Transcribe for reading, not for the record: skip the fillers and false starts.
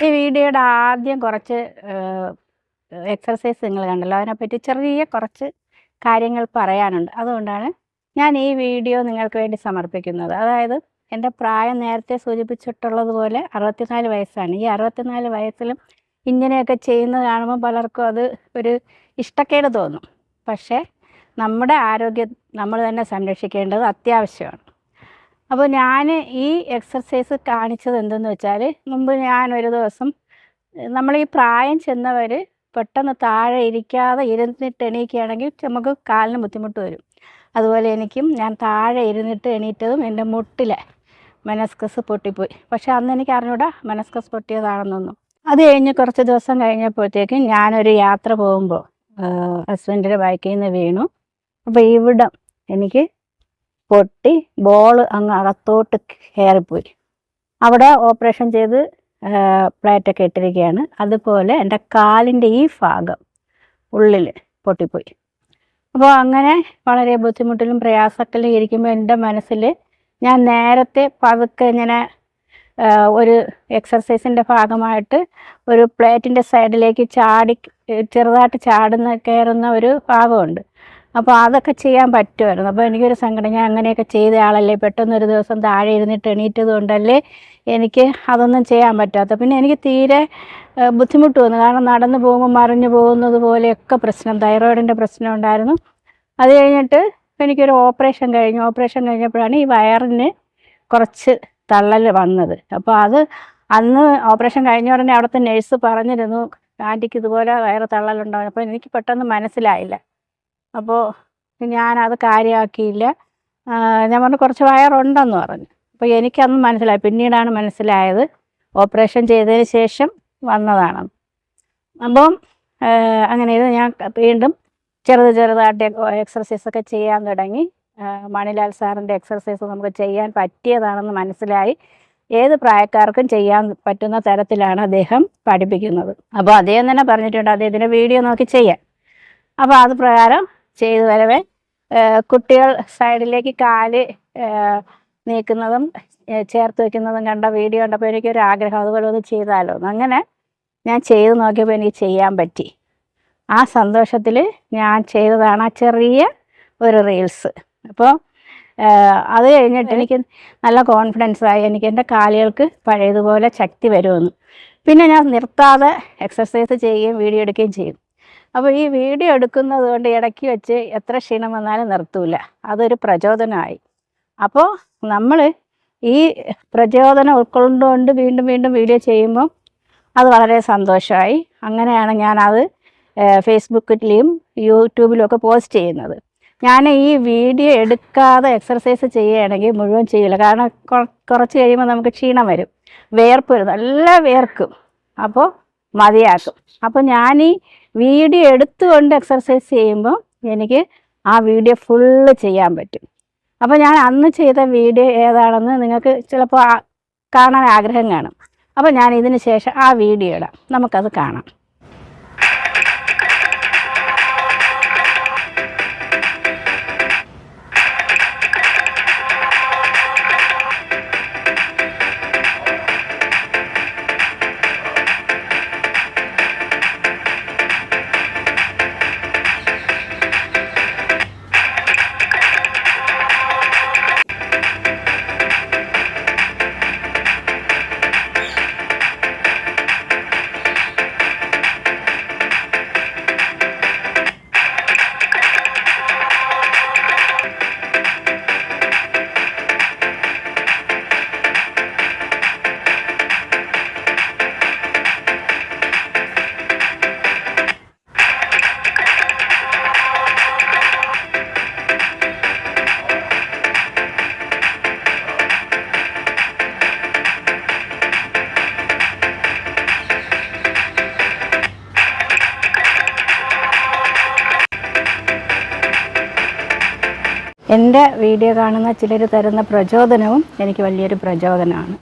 ഈ വീഡിയോയുടെ ആദ്യം കുറച്ച് എക്സർസൈസ് നിങ്ങൾ കണ്ടല്ലോ, അതിനെപ്പറ്റി ചെറിയ കുറച്ച് കാര്യങ്ങൾ പറയാനുണ്ട്. അതുകൊണ്ടാണ് ഞാൻ ഈ വീഡിയോ നിങ്ങൾക്ക് വേണ്ടി സമർപ്പിക്കുന്നത്. അതായത് എൻ്റെ പ്രായം നേരത്തെ സൂചിപ്പിച്ചിട്ടുള്ളതുപോലെ 64 വയസ്സാണ്. ഈ 64 വയസ്സിലും ഇങ്ങനെയൊക്കെ ചെയ്യുന്നത് കാണുമ്പോൾ പലർക്കും അത് ഒരു ഇഷ്ടക്കേട് തോന്നും. പക്ഷേ നമ്മുടെ ആരോഗ്യം നമ്മൾ തന്നെ സംരക്ഷിക്കേണ്ടത് അത്യാവശ്യമാണ്. അപ്പോൾ ഞാൻ ഈ എക്സർസൈസ് കാണിച്ചത് എന്തെന്ന് വെച്ചാൽ, മുമ്പ് ഞാനൊരു ദിവസം നമ്മൾ ഈ പ്രായം ചെന്നവർ പെട്ടെന്ന് താഴെ ഇരിക്കാതെ ഇരുന്നിട്ട് എണീക്കുകയാണെങ്കിൽ നമുക്ക് കാലിന് ബുദ്ധിമുട്ട് വരും. അതുപോലെ ഞാൻ താഴെ ഇരുന്നിട്ട് എണീറ്റതും എൻ്റെ മുട്ടിലെ മെനിസ്കസ് പൊട്ടിപ്പോയി. പക്ഷെ അന്ന് എനിക്ക് അറിഞ്ഞൂടാ മെനിസ്കസ് പൊട്ടിയതാണെന്നൊന്നും. അത് കഴിഞ്ഞ് കുറച്ച് ദിവസം കഴിഞ്ഞപ്പോഴത്തേക്കും ഞാനൊരു യാത്ര പോകുമ്പോൾ ഹസ്ബൻഡിൻ്റെ ബൈക്കിൽ നിന്ന് വീണു. അപ്പോൾ ഇവിടം എനിക്ക് പൊട്ടി ബോൾ അങ്ങ് അകത്തോട്ട് കയറിപ്പോയി. അവിടെ ഓപ്പറേഷൻ ചെയ്ത് പ്ലേറ്റൊക്കെ ഇട്ടിരിക്കുകയാണ്. അതുപോലെ എൻ്റെ കാലിൻ്റെ ഈ ഭാഗം ഉള്ളിൽ പൊട്ടിപ്പോയി. അപ്പോൾ അങ്ങനെ വളരെ ബുദ്ധിമുട്ടിലും പ്രയാസത്തിലും ഇരിക്കുമ്പോൾ എൻ്റെ മനസ്സിൽ ഞാൻ നേരത്തെ പതുക്കെ ഇങ്ങനെ ഒരു എക്സർസൈസിൻ്റെ ഭാഗമായിട്ട് ഒരു പ്ലേറ്റിൻ്റെ സൈഡിലേക്ക് ചെറുതായിട്ട് കയറുന്ന ഒരു ഭാഗമുണ്ട്. അപ്പോൾ അതൊക്കെ ചെയ്യാൻ പറ്റുമായിരുന്നു. അപ്പോൾ എനിക്കൊരു സങ്കടം, ഞാൻ അങ്ങനെയൊക്കെ ചെയ്ത ആളല്ലേ, പെട്ടെന്നൊരു ദിവസം താഴെ ഇരുന്നിട്ട് എണീറ്റത് കൊണ്ടല്ലേ എനിക്ക് അതൊന്നും ചെയ്യാൻ പറ്റാത്ത. പിന്നെ എനിക്ക് തീരെ ബുദ്ധിമുട്ട് വന്നു. കാരണം നടന്നു പോകുമ്പോൾ മറിഞ്ഞു പോകുന്നത് പോലെയൊക്കെ പ്രശ്നം, തൈറോയിഡിൻ്റെ പ്രശ്നം ഉണ്ടായിരുന്നു. അത് കഴിഞ്ഞിട്ട് എനിക്കൊരു ഓപ്പറേഷൻ കഴിഞ്ഞപ്പോഴാണ് ഈ വയറിന് കുറച്ച് തള്ളൽ വന്നത്. അപ്പോൾ അന്ന് ഓപ്പറേഷൻ കഴിഞ്ഞ ഉടനെ അവിടുത്തെ നേഴ്സ് പറഞ്ഞിരുന്നു, ആൻറ്റിക്ക് ഇതുപോലെ വയറ് തള്ളലുണ്ടാവും. അപ്പോൾ എനിക്ക് പെട്ടെന്ന് മനസ്സിലായില്ല. അപ്പോൾ ഞാനത് കാര്യമാക്കിയില്ല. ഞാൻ പറഞ്ഞു കുറച്ച് വയറുണ്ടെന്ന് പറഞ്ഞു. അപ്പോൾ എനിക്കന്ന് മനസ്സിലായി, പിന്നീടാണ് മനസ്സിലായത് ഓപ്പറേഷൻ ചെയ്തതിന് ശേഷം വന്നതാണെന്ന്. അപ്പം അങ്ങനെ ഇത് ഞാൻ വീണ്ടും ചെറുതായിട്ട് എക്സർസൈസൊക്കെ ചെയ്യാൻ തുടങ്ങി. മണിലാൽ സാറിൻ്റെ എക്സർസൈസ് നമുക്ക് ചെയ്യാൻ പറ്റിയതാണെന്ന് മനസ്സിലായി. ഏത് പ്രായക്കാർക്കും ചെയ്യാൻ പറ്റുന്ന തരത്തിലാണ് അദ്ദേഹം പഠിപ്പിക്കുന്നത്. അപ്പോൾ അദ്ദേഹം തന്നെ പറഞ്ഞിട്ടുണ്ട് അദ്ദേഹത്തിൻ്റെ വീഡിയോ നോക്കി ചെയ്യാൻ. അപ്പോൾ അത് പ്രകാരം ചെയ്തു വരവേ കുട്ടികൾ സൈഡിലേക്ക് കാല് നീക്കുന്നതും ചേർത്ത് വയ്ക്കുന്നതും കണ്ട വീഡിയോ കണ്ടപ്പോൾ എനിക്കൊരു ആഗ്രഹം, അതുപോലെ ഒന്ന് ചെയ്താലോ എന്ന്. അങ്ങനെ ഞാൻ ചെയ്ത് നോക്കിയപ്പോൾ എനിക്ക് ചെയ്യാൻ പറ്റി. ആ സന്തോഷത്തിൽ ഞാൻ ചെയ്തതാണ് ആ ചെറിയ ഒരു റീൽസ്. അപ്പോൾ അത് കഴിഞ്ഞിട്ട് എനിക്ക് നല്ല കോൺഫിഡൻസായി, എനിക്ക് എൻ്റെ കാലുകൾക്ക് പഴയതുപോലെ ശക്തി വരുമെന്ന്. പിന്നെ ഞാൻ നിർത്താതെ എക്സർസൈസ് ചെയ്യുകയും വീഡിയോ എടുക്കുകയും ചെയ്യും. അപ്പോൾ ഈ വീഡിയോ എടുക്കുന്നത് കൊണ്ട് ഇടയ്ക്ക് വെച്ച് എത്ര ക്ഷീണം വന്നാലും നിർത്തൂല, അതൊരു പ്രചോദനമായി. അപ്പോൾ നമ്മൾ ഈ പ്രചോദനം ഉൾക്കൊണ്ടുകൊണ്ട് വീണ്ടും വീഡിയോ ചെയ്യുമ്പോൾ അത് വളരെ സന്തോഷമായി. അങ്ങനെയാണ് ഞാനത് ഫേസ്ബുക്കിലും യൂട്യൂബിലും ഒക്കെ പോസ്റ്റ് ചെയ്യുന്നത്. ഞാൻ ഈ വീഡിയോ എടുക്കാതെ എക്സർസൈസ് ചെയ്യുകയാണെങ്കിൽ മുഴുവൻ ചെയ്യില്ല. കാരണം കുറച്ച് കഴിയുമ്പോൾ നമുക്ക് ക്ഷീണം വരും, വേർപ്പ് വരും, നല്ല വേർക്കും. അപ്പോൾ മതിയാക്കും. അപ്പോൾ ഞാൻ ഈ വീഡിയോ എടുത്തുകൊണ്ട് എക്സർസൈസ് ചെയ്യുമ്പോൾ എനിക്ക് ആ വീഡിയോ ഫുള്ള് ചെയ്യാൻ പറ്റും. അപ്പോൾ ഞാൻ അന്ന് ചെയ്ത വീഡിയോ ഏതാണെന്ന് നിങ്ങൾക്ക് ചിലപ്പോൾ കാണാൻ ആഗ്രഹം കാണും. അപ്പോൾ ഞാൻ ഇതിന് ശേഷം ആ വീഡിയോ ഇടാം, നമുക്കത് കാണാം. എൻ്റെ വീഡിയോ കാണുന്ന ചിലർ തരുന്ന പ്രചോദനവും എനിക്ക് വലിയൊരു പ്രചോദനമാണ്.